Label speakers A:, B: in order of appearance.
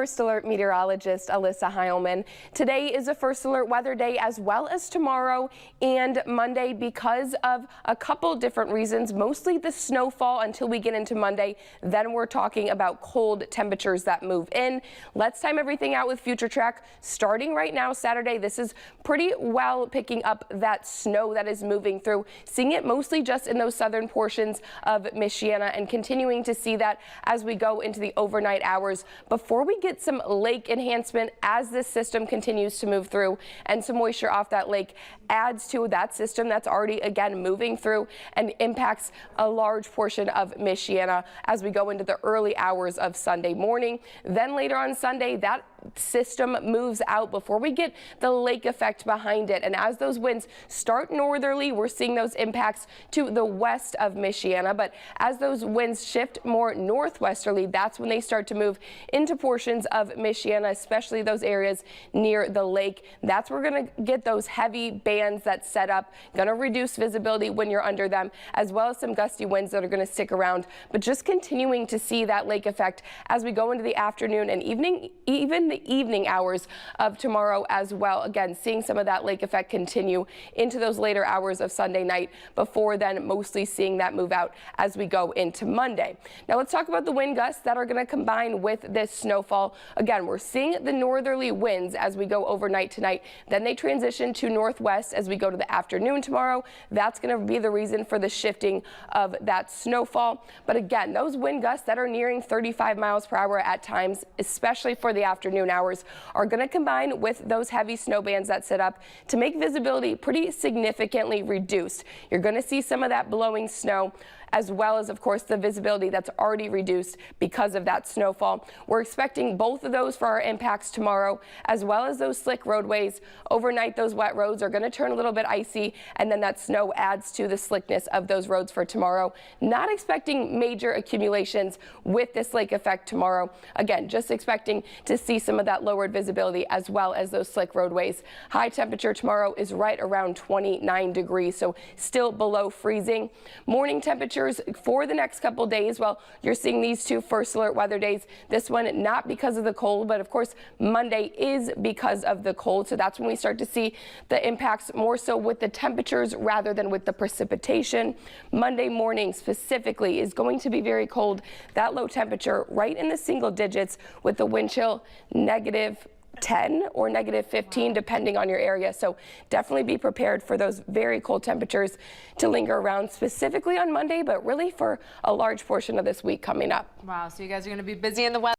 A: First Alert meteorologist Alyssa Heilman. Today is a First Alert weather day, as well as tomorrow and Monday, because of a couple different reasons, mostly the snowfall until we get into Monday. Then we're talking about cold temperatures that move in. Let's time everything out with FutureTrack. Starting right now, Saturday, this is pretty well picking up that snow that is moving through, seeing it mostly just in those southern portions of Michiana, and continuing to see that as we go into the overnight hours before we get some lake enhancement as this system continues to move through, and some moisture off that lake adds to that system that's already again moving through and impacts a large portion of Michiana as we go into the early hours of Sunday morning. Then later on Sunday, that system moves out before we get the lake effect behind it, and as those winds start northerly, we're seeing those impacts to the west of Michiana. But as those winds shift more northwesterly, that's when they start to move into portions of Michiana, especially those areas near the lake. That's where we're going to get those heavy bands that set up, going to reduce visibility when you're under them, as well as some gusty winds that are going to stick around. But just continuing to see that lake effect as we go into the afternoon and even the evening hours of tomorrow as well. Again, seeing some of that lake effect continue into those later hours of Sunday night, before then mostly seeing that move out as we go into Monday. Now let's talk about the wind gusts that are going to combine with this snowfall. Again, we're seeing the northerly winds as we go overnight tonight. Then they transition to northwest as we go to the afternoon tomorrow. That's going to be the reason for the shifting of that snowfall. But again, those wind gusts that are nearing 35 miles per hour at times, especially for the afternoon hours, are going to combine with those heavy snow bands that sit up to make visibility pretty significantly reduced. You're going to see some of that blowing snow, as well as, of course, the visibility that's already reduced because of that snowfall. We're expecting both of those for our impacts tomorrow, as well as those slick roadways. Overnight, those wet roads are going to turn a little bit icy, and then that snow adds to the slickness of those roads for tomorrow. Not expecting major accumulations with this lake effect tomorrow. Again, just expecting to see some of that lowered visibility as well as those slick roadways. High temperature tomorrow is right around 29 degrees, so still below freezing. Morning temperature for the next couple days, well, you're seeing these two First Alert weather days. This one not because of the cold, but of course Monday is because of the cold. So that's when we start to see the impacts more so with the temperatures rather than with the precipitation. Monday morning specifically is going to be very cold. That low temperature right in the single digits, with the wind chill -10 or -15 depending on your area. So definitely be prepared for those very cold temperatures to linger around, specifically on Monday, but really for a large portion of this week coming up.
B: Wow, so you guys are going to be busy in the weather.